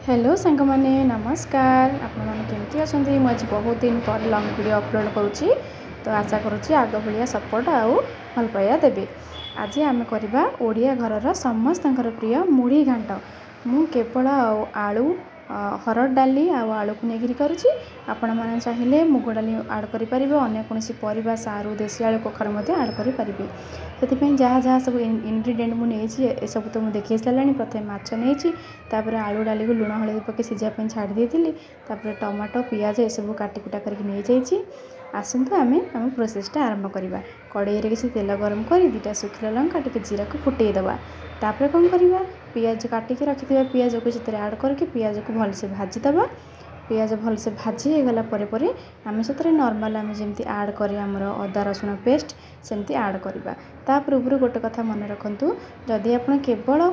Hello सांग माने नमस्कार आपण माने केमती अछंती मु आज बहुत दिन पर लॉन्ग वीडियो अपलोड करूची तो आशा करूची आग भलिया सपोर्ट आउ भल पाया देबे। आज आम करबा ओडिया घरर समस्तंकर प्रिय मुढ़ी घांट। मु केवल आलू हरड़ डाली आलू को नेगिरी करूची। आपण माने चाहिले मुग डाली ऐड करि परिबे, अन्य कोनोसी परिबा सारू देसी आलू कखर मध्ये ऐड करि परिबे। सेति जहाँ जहाँ सब इनग्रेडिएंट मु नेछि ए सब तो मु देखि सारानी। प्रथमे माछ नेछि, तापरे आलू डाली को लुण हळदी पके सिझा पे छाड़ी देथिली, तापरे टमाटो पियाज ए सब काटी कुटा करके नै जाइछि। आसंतु आमे हम प्रोसेसटा आरंभ करिबा। कड़ाई रे किछि तेल गरम करी दुटा सुखिला लंका टिके जीरा को फुटै दबा। तापरे कोन करिबा, पियाज काटिके रखिथिबा पियाज को सेतरे ऐड करके पियाज को भल से भाजी दबा। पियाज भल से भाजी हे गला परे आमे सेतरे नॉर्मल आमे जेमती ऐड करी हमर अदा रसुण पेस्ट सेमती ऐड करिबा। तापर ऊपर गोटे कथा मन रखंतु, जदि आपण केवल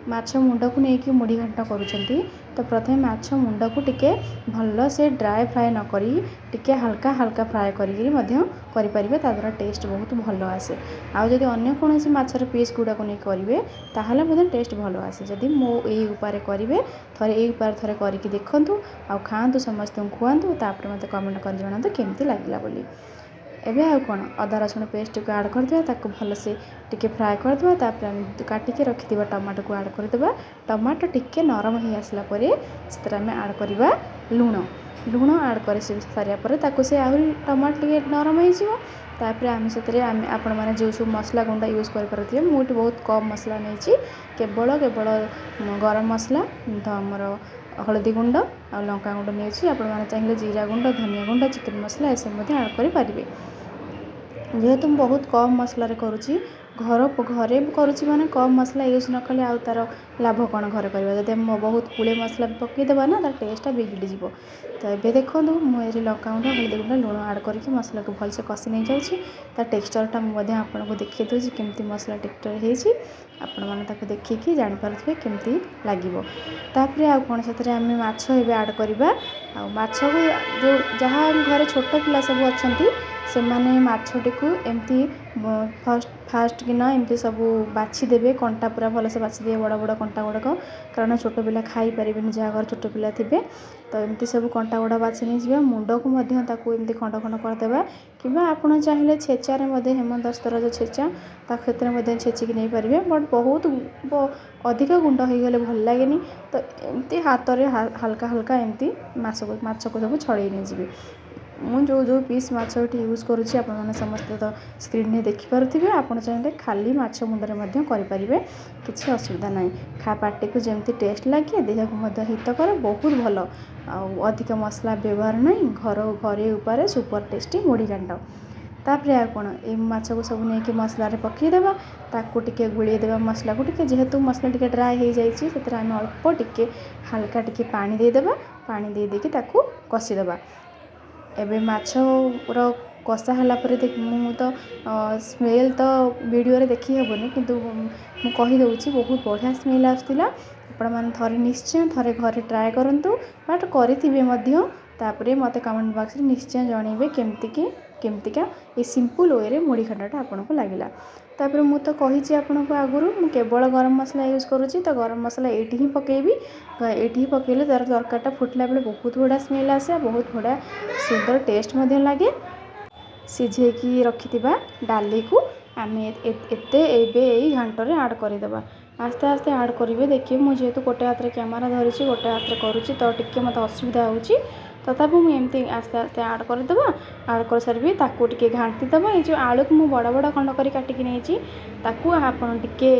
माछ मुंड को नेकी मुढ़ी घांट करूछंती तो प्रथमे माछ मुंड को टिके भल से ड्राई फ्राए न करी टिके हल्का हल्का फ्राए करी मध्य करि परिबे, ता द्वारा टेस्ट बहुत भल आसे। आ जदि अन्य कोनोसी माछर पीस गुडा को नै करिवे ताहले मधे टेस्ट भल आसे। जदि मो एई उपारे करिवे थरे एई उपारे थरे करिकि देखंतु आ खांतु, समस्त खुआंतु, तापर मते कमेंट कर जणातु केमती लागिला बोली। एबे आ कोन अदा रसुण पेस्ट को ऐड कर दिया, ताको भल से टिके फ्राए कर दिया। तापर हम काटिके रखिथिबा टमाटो को ऐड कर देबा। टमाटो टिके नरम हे आसला परे सेतरा में ऐड करबा लुण ऐड कर सारिया परे ताको से आहुरी टमाटो टिके नरम हे जिवो। तापर आमे सेतरे आमे आपण माने जो सब मसला गुंडा यूज कर परथिबे, मुठी बहुत कम मसला नेछि, केवल गरम मसला तो हमर हळदी गुंड आ लंका गुंड नेछि। आपण माने चाहिए जीरा गुंड, धनिया गुंड, चिकन मसला ए सब मध्ये ऐड करि परिबे। जेहेतु बहुत कम मसला रे करूची, घरे करूची माने कम मसला यूज न कले आ तार लाभ कौन घरे करबा। जदि हम बहुत पुळे मसला पकई देबा ना तार टेस्टटा बिगड़ी जिवो। तो एबे देखंतु मु एरी लंका गुंड, हळदी गुंड, लुण ऐड करके मसला को भल से कसी नै जाउची। तार टेक्सचरटा मु मध्ये आपन को देखि दोची केमती मसला टेक्सचर हेछि। आपण माने ताको देखिकि जानि पारथिबे केमती लागिवो। तापरे आ कोन सेतरे आमे माछ एबे ऐड करबा। आ माछ को जो जहाँ घरे छोट पिला सब अछंती से माने माछटी को एमती फास्ट कि ना एमती सब बाछि देबे। कंटा पूरा भल से बाछि दे, बड़ बड़ कंटा गुड़ाक, कारण छोट पिला खाई परिबेनि जहाँ घर छोट पिला थिबे। तो एमती सब कंटा गुड़ा बाछि नै जिबा। मुंड को मध्य ताको एमती खंड खंड कर देबा, किबा आपण चाहिले छेचा रे मध्य हेमदस्तर जो छेचा ता क्षेत्र मध्य छेची कि नै परिबे। बट बहुत अधिक गुंड हो गले भल लागेनी, तो एमती हाथ रे हल्का हल्का एमती माछ को सब छड़े नै जिबे। मु जो पीस माछ यूज करुँची आपण माने समस्त तो स्क्रीन में देखि पारुथिबे। आपण चाहिले खाली माछ मुंडरे मध्य करि परिबे, किछि असुविधा नै। खा पार्टी को जेमती टेस्ट लागे, देह को मध्य हित करे, बहुत भल। आ अधिक मसला व्यवहार नै, घरे उपारे सुपर टेस्टी मुढ़ी घांट। तापरे आ कोन ए माछ को सब नेकी मसला रे पकई देबा, ताको टिके गुळी देबा मसला को टिके। जेहेतु मसला टिके ड्राई हे जाईची सेतरा हम अल्प टिके हल्का टिके पानी दे देबा। पानी दे देके ताको कसी देबा। एबे माछ रो कषा हला परे देख मु तो स्मेल तो वीडियो रे देखि हेबोनी, किंतु मु कहि दउची बहुत बढ़िया स्मेल आस्तिला। आपण माने थरे निश्चय थरे घरे ट्राए करंतु, बट करिथिबे मध्य। तापरे मते कमेंट बॉक्स रे निश्चय जणैबे केमतिका ए सिंपल वे रे मुढ़ी घांटटा आपन को लागिला। तापर मु तो कहिछि आपन को आगुरु मु केवल गरम मसला यूज करूची, तो गरम मसला एठी ही पकेबी। एठी ही पकेले तार तरकाटा फुटला बेले बहुत बड़ा स्मेल आसे, बहुत बड़ा सुंदर टेस्ट मध्य लागे। सिझे की रखिथिबा डाली को आमे एते एबे एई घांट रे ऐड करि देबा। आस्ते आस्ते ऐड करिवे। देखिए मु जेहेतु गोटे हाथ रे कैमरा धरिछि, गोटे हाथ रे करूछि, तो टिके मते असुविधा होउछि। तथापि मु एमती आस्ते आस्ते ऐड कर देबा। ऐड कर सारबी ताको टिके घांटी देबा। ए जो आलू को मु बड़ बड़ खंड करी काटिकी नेछि, ताको आपण टिके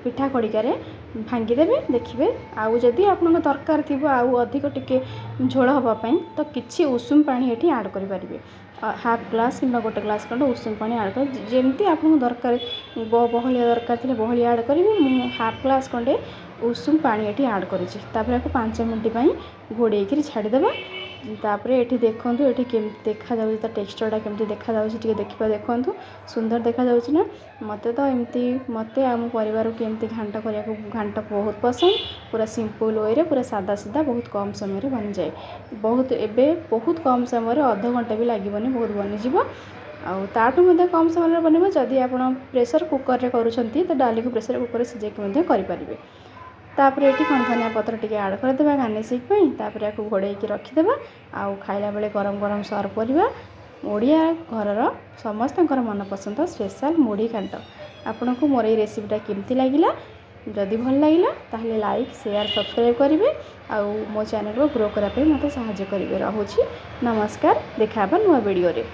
पिठा खड़िका रे भांगी देबे। देखिबे आउ जदि आपन को दरकार थिबो आउ अधिक टिके झोल हबा पई, तो किछि उषुम पानी एठी ऐड करि परिबे। हाफ ग्लास कि गोटे ग्लास खंड उषुम पानी ऐड कर, जेमती आपन को दरकार बहलिया दरकार थिले बहलिया ऐड करिवे। मु हाफ ग्लास खंडे उषुम पानी एठी ऐड करिछि। तापर 5 मिनिट पई घोड़े करी छाड़ी देबा। तापर एठी देखंतु एठी केमती देखा जाउछि, ता टेक्सचरटा केमती देखा जाउछि टिके देखिबा। देखंतु सुंदर देखा जाउछि ना। मते तो एमती मते आम परिवार को एमती घांट करिया को घांट बहुत पसंद। पूरा सिंपल वे रे, पूरा सादा सीधा, बहुत कम समय रे बन जाए। बहुत कम समय रे आधा घंटा भी लागिबनी, बहुत बनि जिवो। आउ ताठू मध्य कम समय रे बनिबो। जदि आपण प्रेशर कुकर रे करूछंती तो डाली को प्रेशर कुकर रे सिझे के मध्य करि परिबे। तापर ये धनिया पत्र टी आड करदे गार्निशिंग पे तापर या घोड़े रखीदे आउ खाइला बेले गरम गरम सर्व करवा। ओडिया घरर समस्त मनपसंद स्पेशल मुढ़ी घांट। आपन को मोर ये रेसिपीटा केमती लगिला जदि भल लगिला ताहले लाइक शेयर सब्सक्राइब करेंगे आउ मो चैनल को ग्रो करने मत साहाय्य करेंगे। रहुछि नमस्कार, देखा नुआ वीडियो रे।